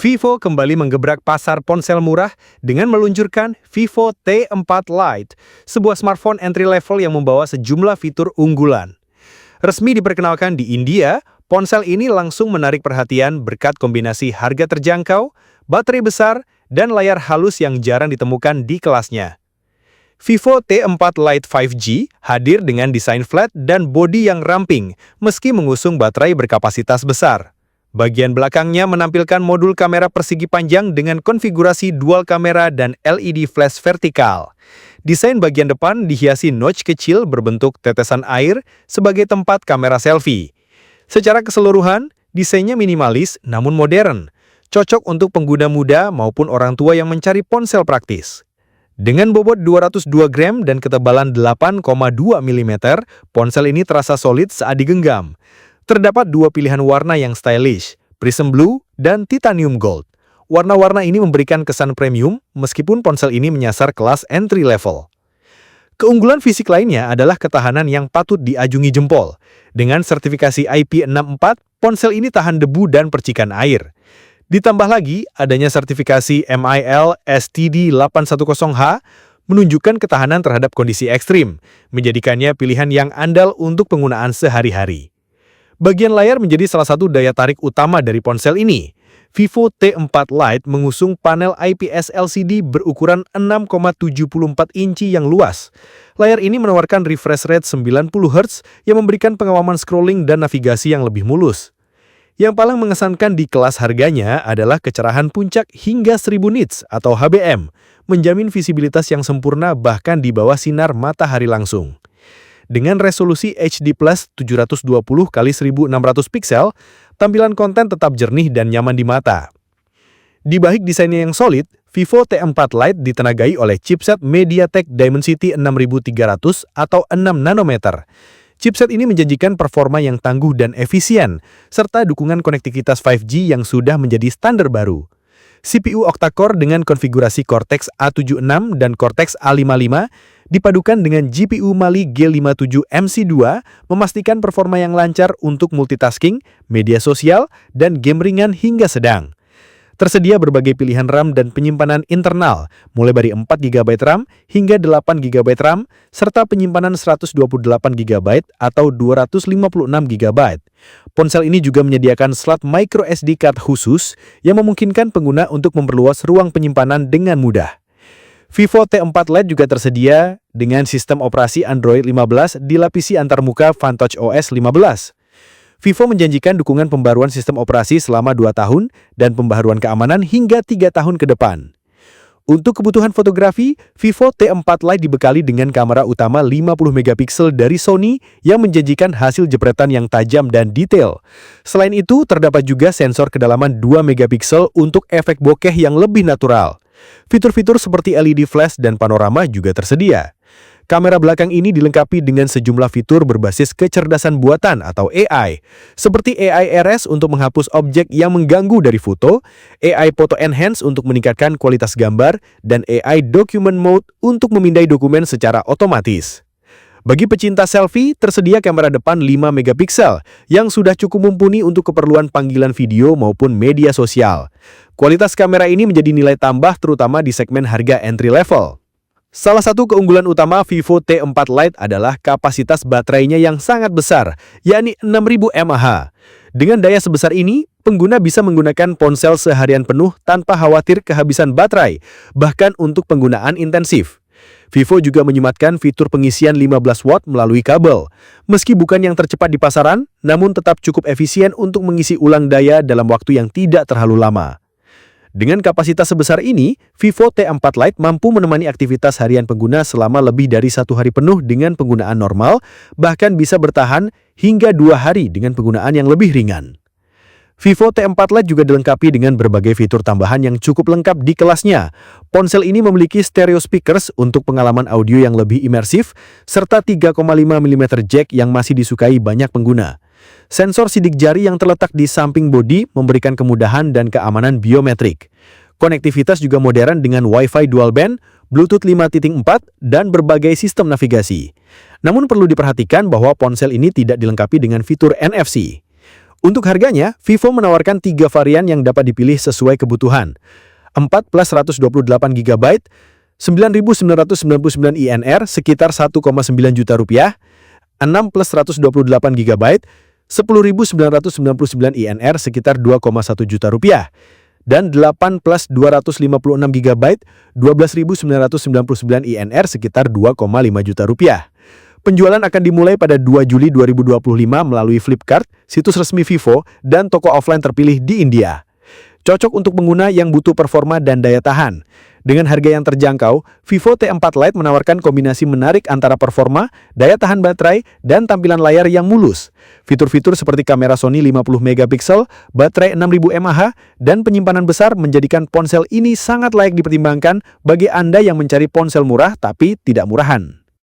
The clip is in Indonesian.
Vivo kembali menggebrak pasar ponsel murah dengan meluncurkan Vivo T4 Lite, sebuah smartphone entry level yang membawa sejumlah fitur unggulan. Resmi diperkenalkan di India, ponsel ini langsung menarik perhatian berkat kombinasi harga terjangkau, baterai besar, dan layar halus yang jarang ditemukan di kelasnya. Vivo T4 Lite 5G hadir dengan desain flat dan bodi yang ramping, meski mengusung baterai berkapasitas besar. Bagian belakangnya menampilkan modul kamera persegi panjang dengan konfigurasi dual kamera dan LED flash vertikal. Desain bagian depan dihiasi notch kecil berbentuk tetesan air sebagai tempat kamera selfie. Secara keseluruhan, desainnya minimalis namun modern, cocok untuk pengguna muda maupun orang tua yang mencari ponsel praktis. Dengan bobot 202 gram dan ketebalan 8,2 mm, ponsel ini terasa solid saat digenggam. Terdapat dua pilihan warna yang stylish, Prism Blue dan Titanium Gold. Warna-warna ini memberikan kesan premium meskipun ponsel ini menyasar kelas entry level. Keunggulan fisik lainnya adalah ketahanan yang patut diajungi jempol. Dengan sertifikasi IP64, ponsel ini tahan debu dan percikan air. Ditambah lagi, adanya sertifikasi MIL STD810H menunjukkan ketahanan terhadap kondisi ekstrim, menjadikannya pilihan yang andal untuk penggunaan sehari-hari. Bagian layar menjadi salah satu daya tarik utama dari ponsel ini. Vivo T4 Lite mengusung panel IPS LCD berukuran 6,74 inci yang luas. Layar ini menawarkan refresh rate 90 Hz yang memberikan pengawaman scrolling dan navigasi yang lebih mulus. Yang paling mengesankan di kelas harganya adalah kecerahan puncak hingga 1000 nits atau HBM, menjamin visibilitas yang sempurna bahkan di bawah sinar matahari langsung. Dengan resolusi HD+ 720x1600 piksel, tampilan konten tetap jernih dan nyaman di mata. Di balik desainnya yang solid, Vivo T4 Lite ditenagai oleh chipset MediaTek Dimensity 6300 atau 6 nanometer. Chipset ini menjanjikan performa yang tangguh dan efisien, serta dukungan konektivitas 5G yang sudah menjadi standar baru. CPU octa-core dengan konfigurasi Cortex A76 dan Cortex A55 dipadukan dengan GPU Mali G57 MC2 memastikan performa yang lancar untuk multitasking, media sosial, dan game ringan hingga sedang. Tersedia berbagai pilihan RAM dan penyimpanan internal, mulai dari 4GB RAM hingga 8GB RAM, serta penyimpanan 128GB atau 256GB. Ponsel ini juga menyediakan slot microSD card khusus yang memungkinkan pengguna untuk memperluas ruang penyimpanan dengan mudah. Vivo T4 Lite juga tersedia dengan sistem operasi Android 15 dilapisi antarmuka Vantage OS 15. Vivo menjanjikan dukungan pembaruan sistem operasi selama 2 tahun dan pembaharuan keamanan hingga 3 tahun ke depan. Untuk kebutuhan fotografi, Vivo T4 Lite dibekali dengan kamera utama 50MP dari Sony yang menjanjikan hasil jepretan yang tajam dan detail. Selain itu, terdapat juga sensor kedalaman 2MP untuk efek bokeh yang lebih natural. Fitur-fitur seperti LED flash dan panorama juga tersedia. Kamera belakang ini dilengkapi dengan sejumlah fitur berbasis kecerdasan buatan atau AI, seperti AI RS untuk menghapus objek yang mengganggu dari foto, AI Photo Enhance untuk meningkatkan kualitas gambar, dan AI Document Mode untuk memindai dokumen secara otomatis. Bagi pecinta selfie, tersedia kamera depan 5MP yang sudah cukup mumpuni untuk keperluan panggilan video maupun media sosial. Kualitas kamera ini menjadi nilai tambah terutama di segmen harga entry level. Salah satu keunggulan utama Vivo T4 Lite adalah kapasitas baterainya yang sangat besar, yakni 6000 mAh. Dengan daya sebesar ini, pengguna bisa menggunakan ponsel seharian penuh tanpa khawatir kehabisan baterai, bahkan untuk penggunaan intensif. Vivo juga menyematkan fitur pengisian 15 watt melalui kabel. Meski bukan yang tercepat di pasaran, namun tetap cukup efisien untuk mengisi ulang daya dalam waktu yang tidak terlalu lama. Dengan kapasitas sebesar ini, Vivo T4 Lite mampu menemani aktivitas harian pengguna selama lebih dari 1 hari penuh dengan penggunaan normal, bahkan bisa bertahan hingga 2 hari dengan penggunaan yang lebih ringan. Vivo T4 Lite juga dilengkapi dengan berbagai fitur tambahan yang cukup lengkap di kelasnya. Ponsel ini memiliki stereo speakers untuk pengalaman audio yang lebih imersif, serta 3,5mm jack yang masih disukai banyak pengguna. Sensor sidik jari yang terletak di samping bodi memberikan kemudahan dan keamanan biometrik. Konektivitas juga modern dengan Wi-Fi dual band, Bluetooth 5.4, dan berbagai sistem navigasi. Namun perlu diperhatikan bahwa ponsel ini tidak dilengkapi dengan fitur NFC. Untuk harganya, Vivo menawarkan 3 varian yang dapat dipilih sesuai kebutuhan. 4 plus 128 GB, 9.999 INR sekitar 1,9 juta rupiah, 6 plus 128 GB, 10.999 INR sekitar 2,1 juta rupiah, dan 8 plus 256 GB, 12.999 INR sekitar 2,5 juta rupiah. Penjualan akan dimulai pada 2 Juli 2025 melalui Flipkart, situs resmi Vivo, dan toko offline terpilih di India. Cocok untuk pengguna yang butuh performa dan daya tahan. Dengan harga yang terjangkau, Vivo T4 Lite menawarkan kombinasi menarik antara performa, daya tahan baterai, dan tampilan layar yang mulus. Fitur-fitur seperti kamera Sony 50MP, baterai 6000 mAh, dan penyimpanan besar menjadikan ponsel ini sangat layak dipertimbangkan bagi Anda yang mencari ponsel murah tapi tidak murahan.